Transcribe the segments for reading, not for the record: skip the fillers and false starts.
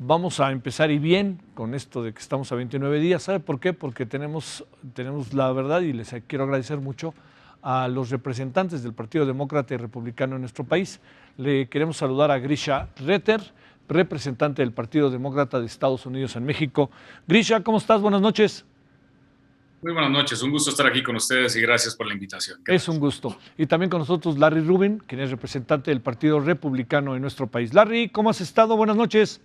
Vamos a empezar y bien con esto de que estamos a 29 días. ¿Sabe por qué? Porque tenemos la verdad y les quiero agradecer mucho a los representantes del Partido Demócrata y Republicano en nuestro país. Le queremos saludar a Grisha Retter, representante del Partido Demócrata de Estados Unidos en México. Grisha, ¿cómo estás? Buenas noches. Muy buenas noches, un gusto estar aquí con ustedes y gracias por la invitación. ¿Qué tal? Es un gusto. Y también con nosotros Larry Rubin, quien es representante del Partido Republicano en nuestro país. Larry, ¿cómo has estado? Buenas noches.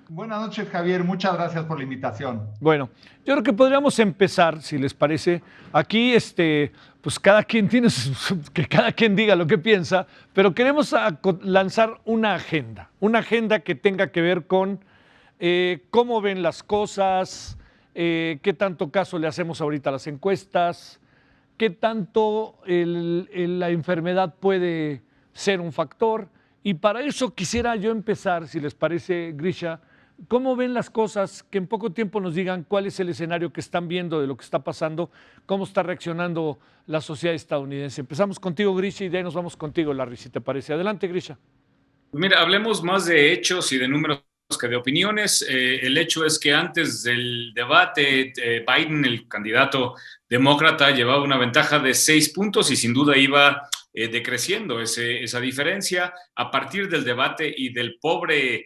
Buenas noches, Javier. Muchas gracias por la invitación. Bueno, yo creo que podríamos empezar, si les parece. Aquí, pues cada quien tiene que cada quien diga lo que piensa, pero queremos lanzar una agenda que tenga que ver con cómo ven las cosas, qué tanto caso le hacemos ahorita a las encuestas, qué tanto la enfermedad puede ser un factor. Y para eso quisiera yo empezar, si les parece, Grisha. ¿Cómo ven las cosas? Que en poco tiempo nos digan cuál es el escenario que están viendo de lo que está pasando, cómo está reaccionando la sociedad estadounidense. Empezamos contigo, Grisha, y de ahí nos vamos contigo, Larry, si te parece. Adelante, Grisha. Mira, hablemos más de hechos y de números que de opiniones. El hecho es que antes del debate, Biden, el candidato demócrata, llevaba una ventaja de 6 puntos y sin duda iba decreciendo esa diferencia. A partir del debate y del pobre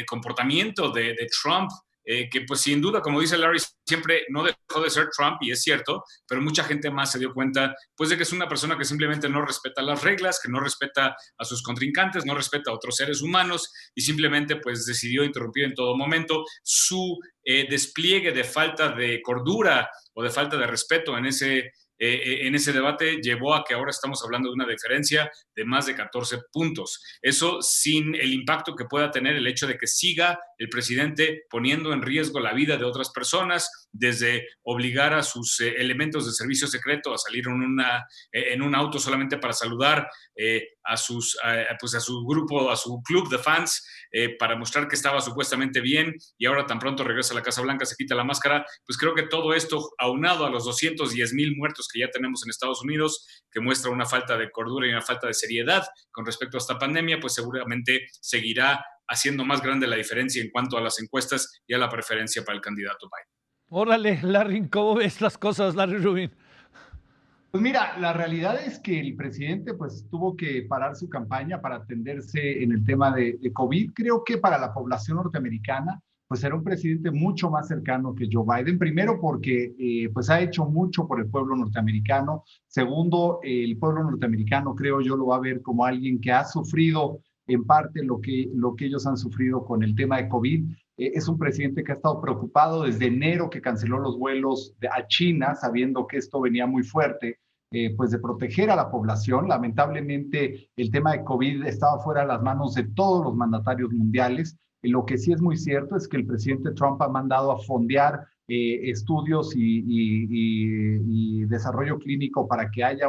comportamiento de Trump, que pues sin duda, como dice Larry, siempre no dejó de ser Trump, y es cierto, pero mucha gente más se dio cuenta pues de que es una persona que simplemente no respeta las reglas, que no respeta a sus contrincantes, no respeta a otros seres humanos, y simplemente pues decidió interrumpir en todo momento su despliegue de falta de cordura o de falta de respeto en ese debate llevó a que ahora estamos hablando de una diferencia de más de 14 puntos. Eso sin el impacto que pueda tener el hecho de que siga el presidente poniendo en riesgo la vida de otras personas, desde obligar a sus elementos de servicio secreto a salir en un auto solamente para saludar pues a su grupo, a su club de fans, para mostrar que estaba supuestamente bien, y ahora tan pronto regresa a la Casa Blanca, se quita la máscara. Pues creo que todo esto, aunado a los 210,000 muertos que ya tenemos en Estados Unidos, que muestra una falta de cordura y una falta de seriedad con respecto a esta pandemia, pues seguramente seguirá haciendo más grande la diferencia en cuanto a las encuestas y a la preferencia para el candidato Biden. Órale, Larry, ¿cómo ves las cosas, Larry Rubin? Pues mira, la realidad es que el presidente pues tuvo que parar su campaña para atenderse en el tema de COVID. Creo que para la población norteamericana pues era un presidente mucho más cercano que Joe Biden. Primero porque pues ha hecho mucho por el pueblo norteamericano. Segundo, el pueblo norteamericano creo yo lo va a ver como alguien que ha sufrido en parte lo que ellos han sufrido con el tema de COVID. Es un presidente que ha estado preocupado desde enero, que canceló los vuelos a China, sabiendo que esto venía muy fuerte, pues de proteger a la población. Lamentablemente el tema de COVID estaba fuera de las manos de todos los mandatarios mundiales. Lo que sí es muy cierto es que el presidente Trump ha mandado a fondear estudios y desarrollo clínico para que haya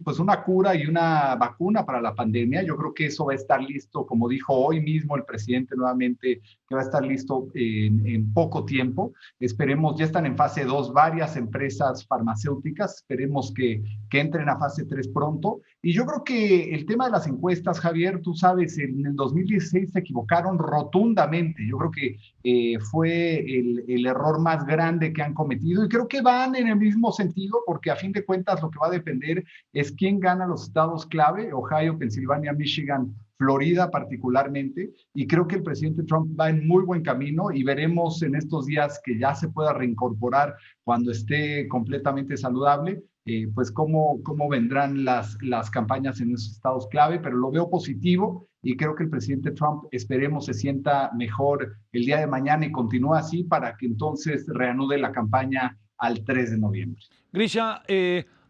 pues una cura y una vacuna para la pandemia. Yo creo que eso va a estar listo, como dijo hoy mismo el presidente nuevamente, que va a estar listo en poco tiempo. Esperemos, ya están en fase 2 varias empresas farmacéuticas, esperemos que entren a fase 3 pronto. Y yo creo que el tema de las encuestas, Javier, tú sabes, en el 2016 se equivocaron rotundamente. Yo creo que fue el error más grande que han cometido, y creo que van en el mismo sentido, porque a fin de cuentas lo que va a depender es quién gana los estados clave: Ohio, Pensilvania, Michigan, Florida particularmente. Y creo que el presidente Trump va en muy buen camino, y veremos en estos días que ya se pueda reincorporar cuando esté completamente saludable, pues cómo vendrán las campañas en esos estados clave. Pero lo veo positivo, y creo que el presidente Trump, esperemos, se sienta mejor el día de mañana y continúe así para que entonces reanude la campaña al 3 de noviembre. Grisha,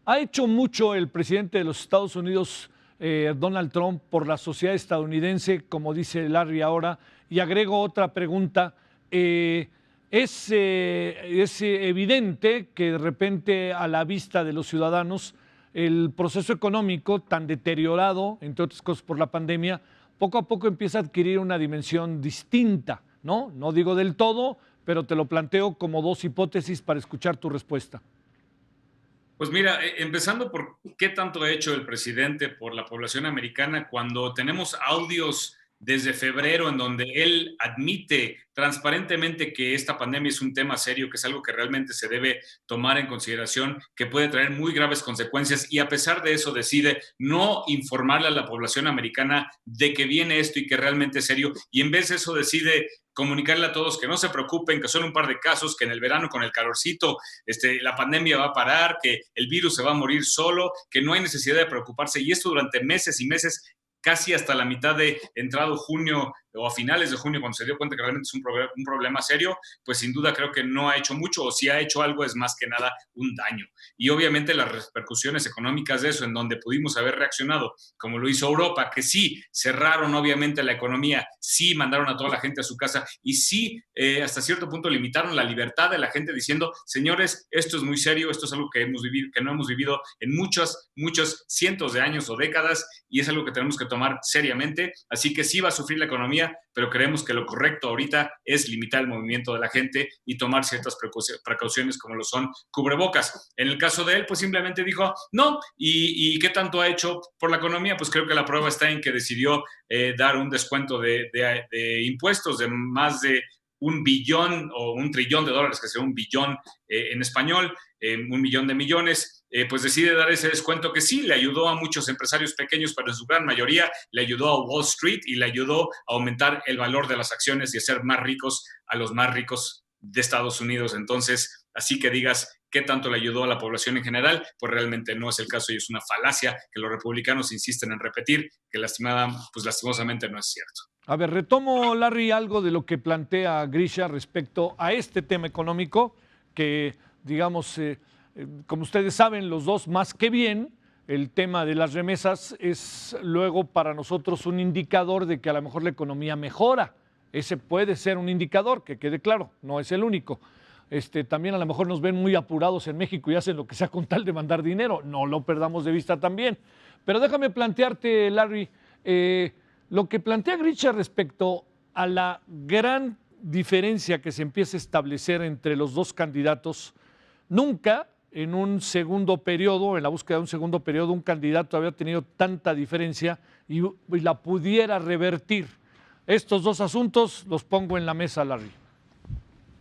ha hecho mucho el presidente de los Estados Unidos, Donald Trump, por la sociedad estadounidense, como dice Larry ahora. Y agrego otra pregunta. Es evidente que de repente, a la vista de los ciudadanos, el proceso económico tan deteriorado, entre otras cosas por la pandemia, poco a poco empieza a adquirir una dimensión distinta, ¿no? No digo del todo, pero te lo planteo como dos hipótesis para escuchar tu respuesta. Pues mira, empezando por qué tanto ha hecho el presidente por la población americana, cuando tenemos audios desde febrero, en donde él admite transparentemente que esta pandemia es un tema serio, que es algo que realmente se debe tomar en consideración, que puede traer muy graves consecuencias, y a pesar de eso decide no informarle a la población americana de que viene esto y que realmente es serio, y en vez de eso decide comunicarle a todos que no se preocupen, que son un par de casos, que en el verano con el calorcito la pandemia va a parar, que el virus se va a morir solo, que no hay necesidad de preocuparse, y esto durante meses y meses, casi hasta la mitad de entrado junio o a finales de junio, cuando se dio cuenta que realmente es un problema serio, pues sin duda creo que no ha hecho mucho, o si ha hecho algo es más que nada un daño. Y obviamente las repercusiones económicas de eso, en donde pudimos haber reaccionado, como lo hizo Europa, que sí cerraron obviamente la economía, sí mandaron a toda la gente a su casa y sí hasta cierto punto limitaron la libertad de la gente diciendo, señores, esto es muy serio, esto es algo que hemos vivido, que no hemos vivido en muchos cientos de años o décadas, y es algo que tenemos que tomar seriamente. Así que sí va a sufrir la economía, pero creemos que lo correcto ahorita es limitar el movimiento de la gente y tomar ciertas precauciones como lo son cubrebocas. En el caso de él, pues simplemente dijo no, y ¿qué tanto ha hecho por la economía? Pues creo que la prueba está en que decidió dar un descuento de impuestos de más de $1 billón o $1 trillón, que sea $1 billón en español, 1 millón de millones, pues decide dar ese descuento que sí le ayudó a muchos empresarios pequeños, pero en su gran mayoría le ayudó a Wall Street y le ayudó a aumentar el valor de las acciones y hacer más ricos a los más ricos de Estados Unidos. Entonces, así que digas qué tanto le ayudó a la población en general, pues realmente no es el caso y es una falacia que los republicanos insisten en repetir, que lastimosamente no es cierto. A ver, retomo, Larry, algo de lo que plantea Grisha respecto a este tema económico, que, digamos, como ustedes saben, los dos más que bien, el tema de las remesas es luego para nosotros un indicador de que a lo mejor la economía mejora. Ese puede ser un indicador, que quede claro, no es el único. También a lo mejor nos ven muy apurados en México y hacen lo que sea con tal de mandar dinero. No lo perdamos de vista también. Pero déjame plantearte, Larry, lo que plantea Grisha respecto a la gran diferencia que se empieza a establecer entre los dos candidatos. Nunca en un segundo periodo, en la búsqueda de un segundo periodo, un candidato había tenido tanta diferencia y la pudiera revertir. Estos dos asuntos los pongo en la mesa, Larry.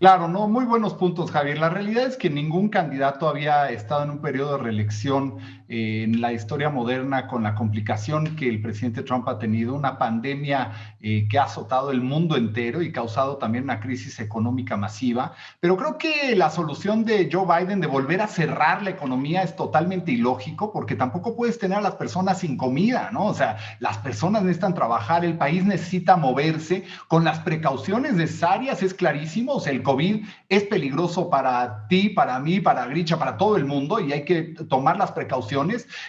Claro, no, muy buenos puntos, Javier. La realidad es que ningún candidato había estado en un periodo de reelección en la historia moderna con la complicación que el presidente Trump ha tenido, una pandemia que ha azotado el mundo entero y causado también una crisis económica masiva. Pero creo que la solución de Joe Biden de volver a cerrar la economía es totalmente ilógico, porque tampoco puedes tener a las personas sin comida, ¿no? O sea, las personas necesitan trabajar, el país necesita moverse con las precauciones necesarias, es clarísimo. O sea, el COVID es peligroso para ti, para mí, para Grisha, para todo el mundo, y hay que tomar las precauciones,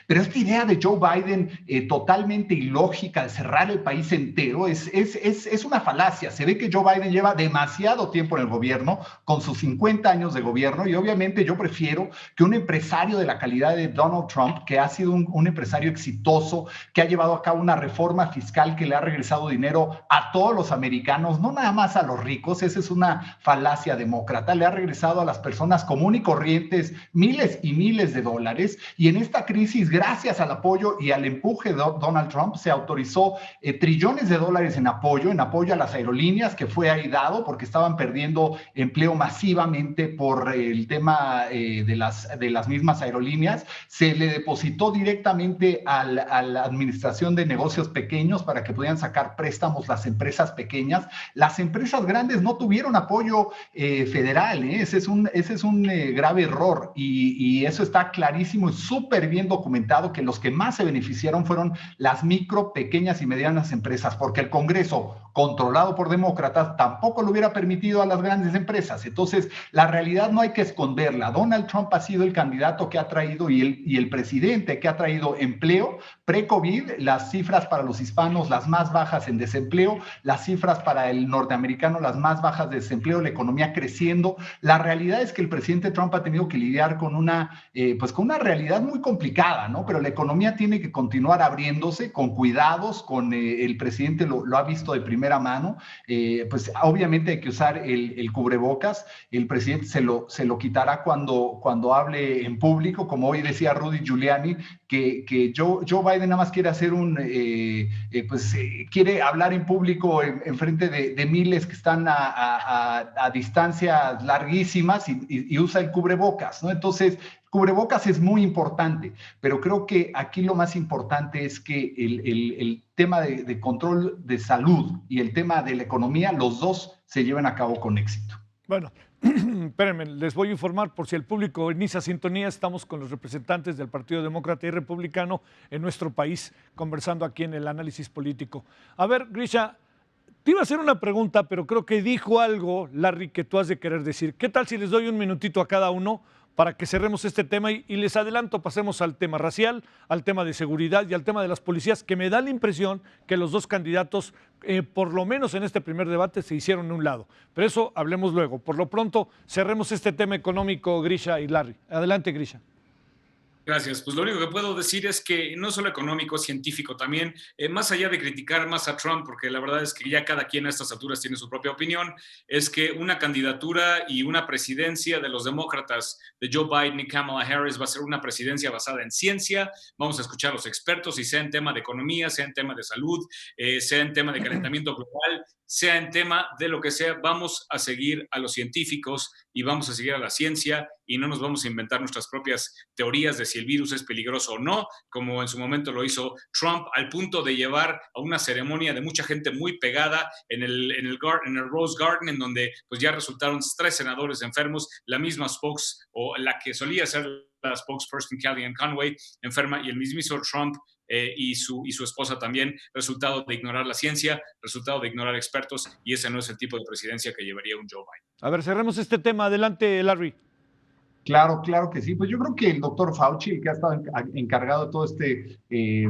pero esta idea de Joe Biden totalmente ilógica de cerrar el país entero es una falacia. Se ve que Joe Biden lleva demasiado tiempo en el gobierno, con sus 50 años de gobierno, y obviamente yo prefiero que un empresario de la calidad de Donald Trump, que ha sido un empresario exitoso, que ha llevado a cabo una reforma fiscal que le ha regresado dinero a todos los americanos, no nada más a los ricos, esa es una falacia demócrata, le ha regresado a las personas comunes y corrientes miles y miles de dólares, y en esta crisis, gracias al apoyo y al empuje de Donald Trump, se autorizó trillones de dólares en apoyo a las aerolíneas, que fue ahí dado porque estaban perdiendo empleo masivamente por el tema de las mismas aerolíneas. Se le depositó directamente a la Administración de Negocios Pequeños para que pudieran sacar préstamos las empresas pequeñas. Las empresas grandes no tuvieron apoyo federal, ese es un grave error, y eso está clarísimo y súper bien documentado, que los que más se beneficiaron fueron las micro, pequeñas y medianas empresas, porque el Congreso, controlado por demócratas, tampoco lo hubiera permitido a las grandes empresas. Entonces, la realidad no hay que esconderla. Donald Trump ha sido el candidato que ha traído y el presidente que ha traído empleo pre-COVID, las cifras para los hispanos las más bajas en desempleo, las cifras para el norteamericano las más bajas de desempleo, la economía economía creciendo. La realidad es que el presidente Trump ha tenido que lidiar con pues con una realidad muy complicada, ¿no? Pero la economía tiene que continuar abriéndose con cuidados, el presidente lo ha visto de primera mano. Pues obviamente hay que usar el cubrebocas. El presidente se lo quitará cuando hable en público, como hoy decía Rudy Giuliani, que Joe Biden nada más quiere hacer quiere hablar en público en frente de miles que están a distancias larguísimas y usa el cubrebocas, ¿no? Entonces, cubrebocas es muy importante, pero creo que aquí lo más importante es que el tema de control de salud y el tema de la economía, los dos se lleven a cabo con éxito. Bueno, espérenme, les voy a informar por si el público inicia sintonía. Estamos con los representantes del Partido Demócrata y Republicano en nuestro país, conversando aquí en el análisis político. A ver, Grisha, te iba a hacer una pregunta, pero creo que dijo algo, Larry, que tú has de querer decir. ¿Qué tal si les doy un minutito a cada uno para que cerremos este tema y les adelanto, pasemos al tema racial, al tema de seguridad y al tema de las policías, que me da la impresión que los dos candidatos, por lo menos en este primer debate, se hicieron de un lado. Pero eso hablemos luego. Por lo pronto, cerremos este tema económico, Grisha y Larry. Adelante, Grisha. Gracias. Pues lo único que puedo decir es que no solo económico, científico también, más allá de criticar más a Trump, porque la verdad es que ya cada quien a estas alturas tiene su propia opinión, es que una candidatura y una presidencia de los demócratas de Joe Biden y Kamala Harris va a ser una presidencia basada en ciencia. Vamos a escuchar a los expertos, y sea en tema de economía, sea en tema de salud, sea en tema de calentamiento global, sea en tema de lo que sea, vamos a seguir a los científicos y vamos a seguir a la ciencia y no nos vamos a inventar nuestras propias teorías de si el virus es peligroso o no, como en su momento lo hizo Trump, al punto de llevar a una ceremonia de mucha gente muy pegada en el Rose Garden, en donde pues ya resultaron 3 senadores enfermos, la misma o la que solía ser la spokesperson Kellyanne Conway enferma, y el mismísimo Trump y su esposa también, resultado de ignorar la ciencia, resultado de ignorar expertos, y ese no es el tipo de presidencia que llevaría un Joe Biden. A ver, cerremos este tema. Adelante, Larry. Claro, claro que sí. Pues yo creo que el doctor Fauci, el que ha estado encargado de todo este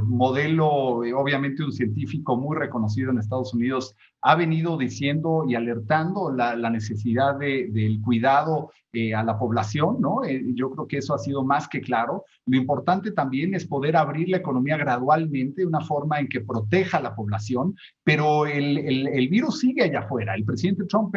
modelo, obviamente un científico muy reconocido en Estados Unidos, ha venido diciendo y alertando la necesidad del cuidado a la población, ¿no? Yo creo que eso ha sido más que claro. Lo importante también es poder abrir la economía gradualmente, de una forma en que proteja a la población, pero el virus sigue allá afuera. El presidente Trump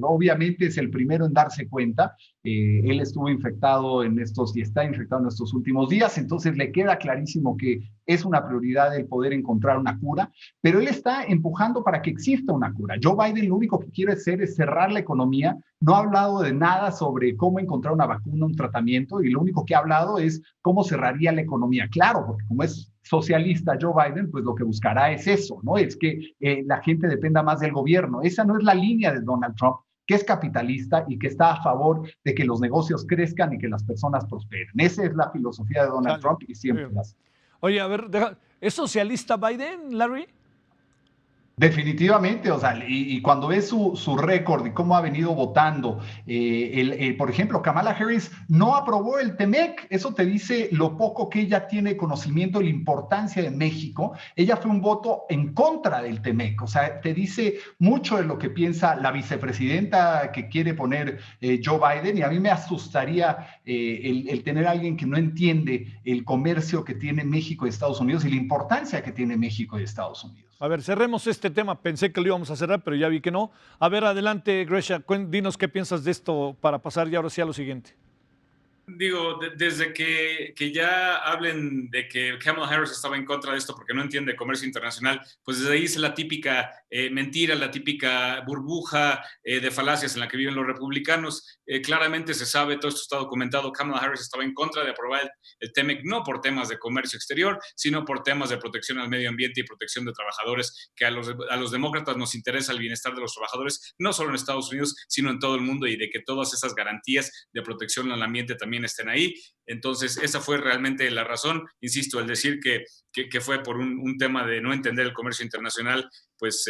obviamente es el primero en darse cuenta. Él estuvo infectado y está infectado en estos últimos días, entonces le queda clarísimo que es una prioridad el poder encontrar una cura, pero él está empujando para que exista una cura. Joe Biden lo único que quiere hacer es cerrar la economía, no ha hablado de nada sobre cómo encontrar una vacuna, un tratamiento, y lo único que ha hablado es cómo cerraría la economía. Claro, porque como es socialista Joe Biden, pues lo que buscará es eso, ¿no? Es que la gente dependa más del gobierno. Esa no es la línea de Donald Trump, que es capitalista y que está a favor de que los negocios crezcan y que las personas prosperen. Esa es la filosofía de Donald Trump y siempre las... Oye, a ver, ¿es socialista Biden, Larry? Definitivamente, o sea, y cuando ves su récord y cómo ha venido votando, por ejemplo, Kamala Harris no aprobó el TEMEC, eso te dice lo poco que ella tiene conocimiento de la importancia de México. Ella fue un voto en contra del TEMEC, o sea, te dice mucho de lo que piensa la vicepresidenta que quiere poner Joe Biden, y a mí me asustaría el tener a alguien que no entiende el comercio que tiene México y Estados Unidos y la importancia que tiene México y Estados Unidos. A ver, cerremos este tema. Pensé que lo íbamos a cerrar, pero ya vi que no. A ver, adelante, Grisha, dinos qué piensas de esto para pasar ya ahora sí a lo siguiente. Digo, desde que ya hablen de que Kamala Harris estaba en contra de esto porque no entiende comercio internacional, pues desde ahí es la típica mentira, la típica burbuja de falacias en la que viven los republicanos. Claramente se sabe, todo esto está documentado, Kamala Harris estaba en contra de aprobar el TEMEC, no por temas de comercio exterior, sino por temas de protección al medio ambiente y protección de trabajadores, que a los demócratas nos interesa el bienestar de los trabajadores, no solo en Estados Unidos, sino en todo el mundo, y de que todas esas garantías de protección al ambiente también estén ahí. Entonces esa fue realmente la razón. Insisto, el decir que fue por un tema de no entender el comercio internacional, pues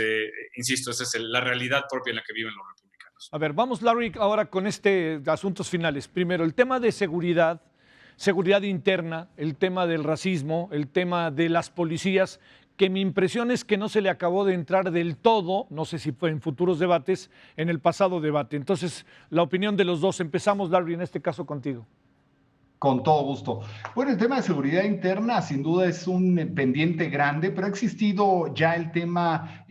insisto, esa es la realidad propia en la que viven los republicanos. A ver, vamos, Larry, ahora con asuntos finales. Primero, el tema de seguridad interna, el tema del racismo, el tema de las policías. que mi impresión es que no se le acabó de entrar del todo, no sé si fue en futuros debates, en el pasado debate. Entonces, la opinión de los dos. Empezamos, Larry, en este caso contigo. Con todo gusto. Bueno, el tema de seguridad interna sin duda es un pendiente grande, pero ha existido ya el tema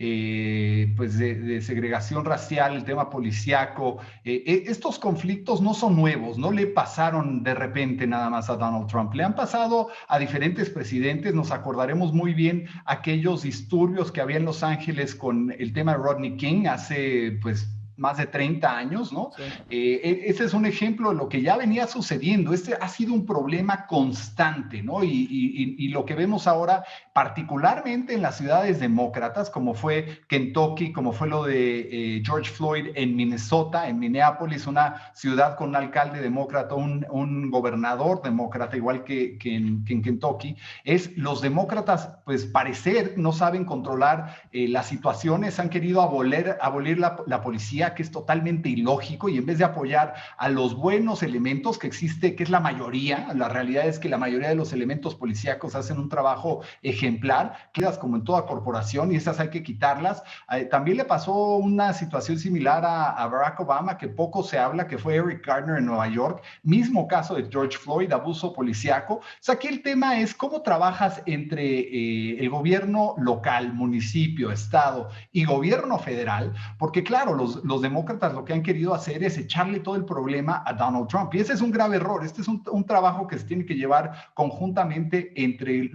pues de segregación racial, el tema policíaco. Estos conflictos no son nuevos, no le pasaron de repente nada más a Donald Trump, le han pasado a diferentes presidentes. Nos acordaremos muy bien aquellos disturbios que había en Los Ángeles con el tema de Rodney King hace pues más de 30 años, ¿no? Sí. Ese es un ejemplo de lo que ya venía sucediendo. Este ha sido un problema constante, ¿no? Y lo que vemos ahora, particularmente en las ciudades demócratas, como fue Kentucky, como fue lo de George Floyd en Minnesota, en Minneapolis, una ciudad con un alcalde demócrata, un gobernador demócrata, igual que en Kentucky, es los demócratas, pues parecer, no saben controlar las situaciones, han querido abolir la policía, que es totalmente ilógico, y en vez de apoyar a los buenos elementos que existe, que es la mayoría, la realidad es que la mayoría de los elementos policíacos hacen un trabajo ejemplar, quedas como en toda corporación y esas hay que quitarlas. También le pasó una situación similar a Barack Obama, que poco se habla, que fue Eric Garner en Nueva York, mismo caso de George Floyd, abuso policíaco. O sea, aquí el tema es cómo trabajas entre el gobierno local, municipio, estado y gobierno federal, porque claro, los demócratas lo que han querido hacer es echarle todo el problema a Donald Trump. Y ese es un grave error. Este es un trabajo que se tiene que llevar conjuntamente entre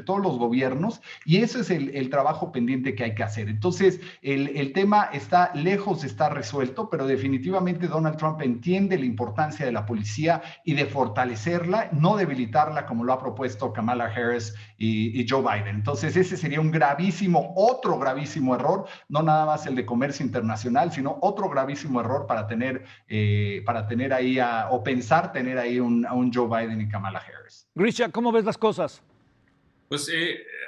todos los gobiernos, y eso es el trabajo pendiente que hay que hacer. Entonces, el tema está lejos de estar resuelto, pero definitivamente Donald Trump entiende la importancia de la policía y de fortalecerla, no debilitarla como lo ha propuesto Kamala Harris y Joe Biden. Entonces, ese sería otro gravísimo error, no nada más el de comercio internacional, sino otro gravísimo error para tener ahí o pensar tener ahí a un Joe Biden y Kamala Harris. Grisha, ¿cómo ves las cosas? Pues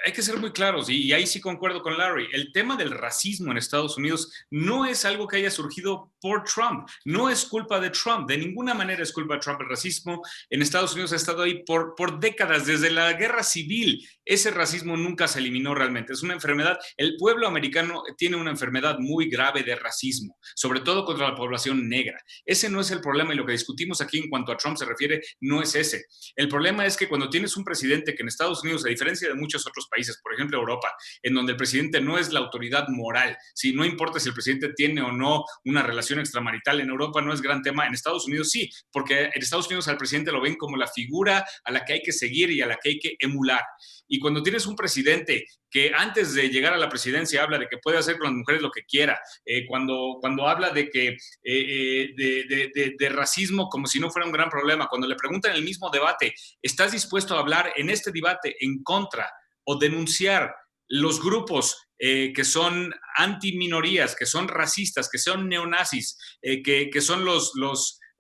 hay que ser muy claros, y ahí sí concuerdo con Larry. El tema del racismo en Estados Unidos no es algo que haya surgido por Trump, no es culpa de Trump, de ninguna manera es culpa de Trump. El racismo en Estados Unidos ha estado ahí por décadas, desde la guerra civil. Ese racismo nunca se eliminó realmente, es una enfermedad. El pueblo americano tiene una enfermedad muy grave de racismo, sobre todo contra la población negra. Ese no es el problema, y lo que discutimos aquí en cuanto a Trump se refiere no es ese. El problema es que cuando tienes un presidente que en Estados Unidos, a diferencia de muchos otros países, por ejemplo Europa, en donde el presidente no es la autoridad moral, si no importa si el presidente tiene o no una relación extramarital, en Europa no es gran tema, en Estados Unidos sí, porque en Estados Unidos al presidente lo ven como la figura a la que hay que seguir y a la que hay que emular. Y cuando tienes un presidente que antes de llegar a la presidencia habla de que puede hacer con las mujeres lo que quiera, cuando habla de que de racismo como si no fuera un gran problema, cuando le preguntan en el mismo debate, ¿estás dispuesto a hablar en este debate en contra o denunciar los grupos que son antiminorías, que son racistas, que son neonazis, que son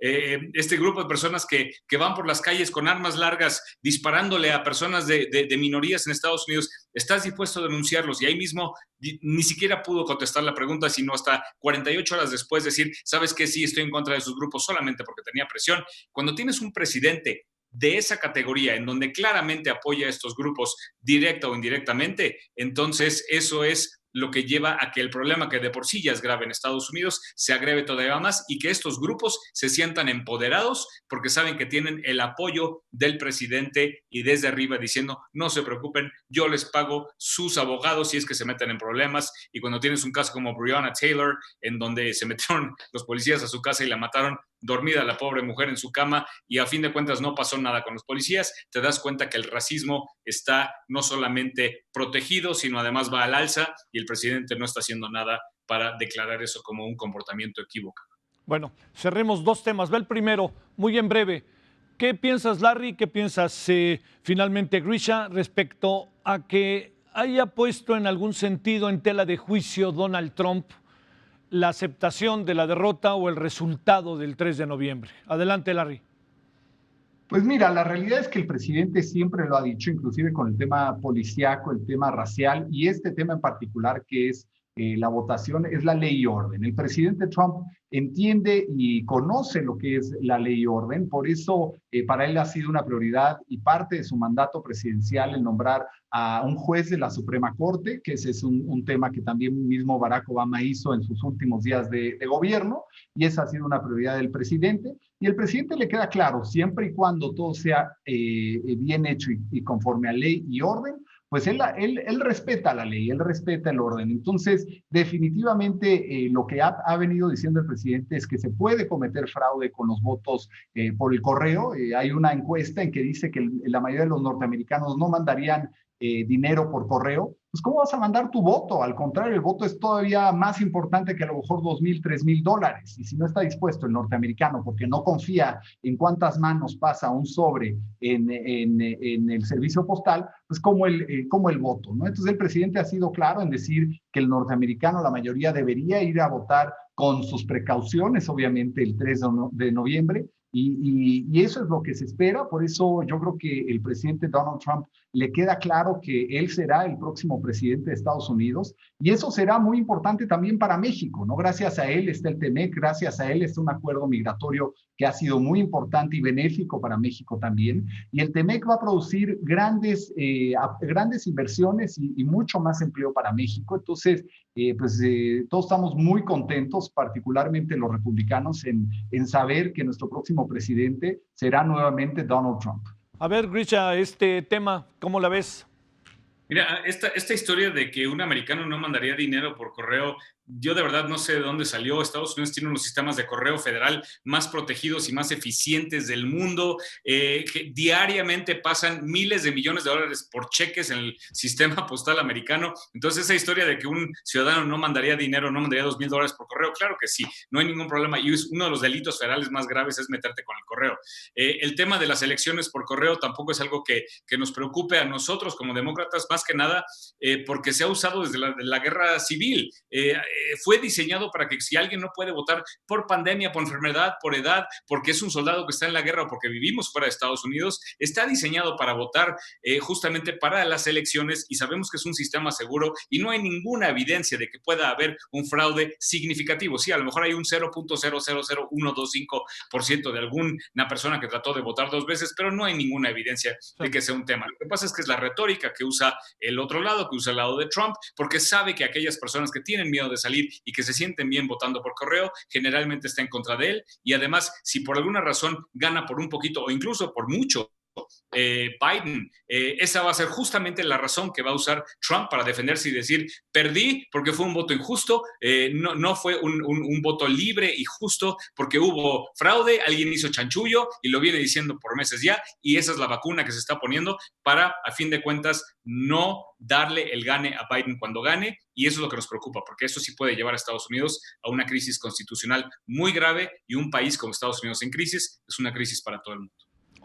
este grupo de personas que van por las calles con armas largas disparándole a personas de minorías en Estados Unidos? ¿Estás dispuesto a denunciarlos? Y ahí mismo ni siquiera pudo contestar la pregunta, sino hasta 48 horas después decir, ¿sabes qué? Sí, estoy en contra de esos grupos solamente porque tenía presión. Cuando tienes un presidente de esa categoría, en donde claramente apoya a estos grupos directa o indirectamente, entonces eso es lo que lleva a que el problema, que de por sí ya es grave en Estados Unidos, se agrave todavía más, y que estos grupos se sientan empoderados porque saben que tienen el apoyo del presidente y desde arriba diciendo, no se preocupen, yo les pago sus abogados si es que se meten en problemas. Y cuando tienes un caso como Breonna Taylor, en donde se metieron los policías a su casa y la mataron dormida la pobre mujer en su cama, y a fin de cuentas no pasó nada con los policías, te das cuenta que el racismo está no solamente protegido, sino además va al alza, y el presidente no está haciendo nada para declarar eso como un comportamiento equívoco. Bueno, cerremos dos temas. Va el primero, muy en breve. ¿Qué piensas, Larry? ¿Qué piensas finalmente, Grisha, respecto a que haya puesto en algún sentido en tela de juicio Donald Trump la aceptación de la derrota o el resultado del 3 de noviembre? Adelante, Larry. Pues mira, la realidad es que el presidente siempre lo ha dicho, inclusive con el tema policíaco, el tema racial y este tema en particular, que es la votación es la ley y orden. El presidente Trump entiende y conoce lo que es la ley y orden, por eso para él ha sido una prioridad y parte de su mandato presidencial el nombrar a un juez de la Suprema Corte, que ese es un tema que también mismo Barack Obama hizo en sus últimos días de gobierno, y esa ha sido una prioridad del presidente. Y el presidente le queda claro, siempre y cuando todo sea bien hecho y conforme a ley y orden, pues él respeta la ley, él respeta el orden. Entonces, definitivamente lo que ha venido diciendo el presidente es que se puede cometer fraude con los votos por el correo. Hay una encuesta en que dice que la mayoría de los norteamericanos no mandarían dinero por correo. Pues ¿cómo vas a mandar tu voto? Al contrario, el voto es todavía más importante que a lo mejor $2,000, $3,000. Y si no está dispuesto el norteamericano, porque no confía en cuántas manos pasa un sobre en el servicio postal, pues como el voto, ¿no? Entonces el presidente ha sido claro en decir que el norteamericano, la mayoría, debería ir a votar con sus precauciones, obviamente el 3 de noviembre, y eso es lo que se espera. Por eso yo creo que el presidente Donald Trump le queda claro que él será el próximo presidente de Estados Unidos, y eso será muy importante también para México, ¿no? Gracias a él está el TEMEC, gracias a él está un acuerdo migratorio que ha sido muy importante y benéfico para México también, y el TEMEC va a producir grandes inversiones y mucho más empleo para México. Entonces, todos estamos muy contentos, particularmente los republicanos, en saber que nuestro próximo presidente será nuevamente Donald Trump. A ver, Grisha, este tema, ¿cómo la ves? Mira, esta historia de que un americano no mandaría dinero por correo, yo de verdad no sé de dónde salió. Estados Unidos tiene unos sistemas de correo federal más protegidos y más eficientes del mundo, que diariamente pasan miles de millones de dólares por cheques en el sistema postal americano. Entonces esa historia de que un ciudadano no mandaría dinero, no mandaría $2,000 por correo, claro que sí, no hay ningún problema, y uno de los delitos federales más graves es meterte con el correo. El tema de las elecciones por correo tampoco es algo que nos preocupe a nosotros como demócratas, más que nada porque se ha usado desde la guerra civil. Fue diseñado para que si alguien no puede votar por pandemia, por enfermedad, por edad, porque es un soldado que está en la guerra o porque vivimos fuera de Estados Unidos, está diseñado para votar justamente para las elecciones, y sabemos que es un sistema seguro y no hay ninguna evidencia de que pueda haber un fraude significativo. Sí, a lo mejor hay un 0.000125% de alguna persona que trató de votar 2 veces, pero no hay ninguna evidencia de que sea un tema. Lo que pasa es que es la retórica que usa el otro lado, que usa el lado de Trump, porque sabe que aquellas personas que tienen miedo de salir y que se sienten bien votando por correo, generalmente está en contra de él, y además, si por alguna razón gana por un poquito o incluso por mucho Biden, esa va a ser justamente la razón que va a usar Trump para defenderse y decir: perdí porque fue un voto injusto, no fue un voto libre y justo porque hubo fraude, alguien hizo chanchullo, y lo viene diciendo por meses ya, y esa es la vacuna que se está poniendo para, a fin de cuentas, no darle el gane a Biden cuando gane. Y eso es lo que nos preocupa, porque eso sí puede llevar a Estados Unidos a una crisis constitucional muy grave, y un país como Estados Unidos en crisis es una crisis para todo el mundo.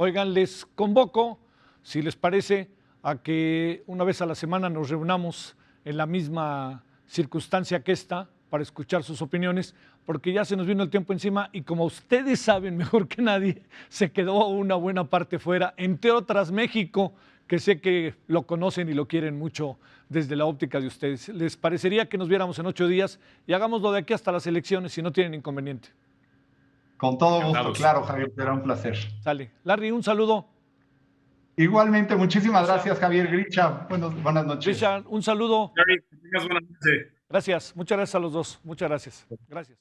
Oigan, les convoco, si les parece, a que una vez a la semana nos reunamos en la misma circunstancia que esta para escuchar sus opiniones, porque ya se nos vino el tiempo encima y, como ustedes saben mejor que nadie, se quedó una buena parte fuera, entre otras México, que sé que lo conocen y lo quieren mucho desde la óptica de ustedes. ¿Les parecería que nos viéramos en 8 días y hagámoslo de aquí hasta las elecciones, si no tienen inconveniente? Con todo gusto, claro, Javier, será un placer. Sale. Larry, un saludo. Igualmente, muchísimas gracias, Javier. Grisha, buenas noches. Grisha, un saludo. Larry, que tengas buena noche. Gracias, muchas gracias a los dos. Muchas gracias. Gracias.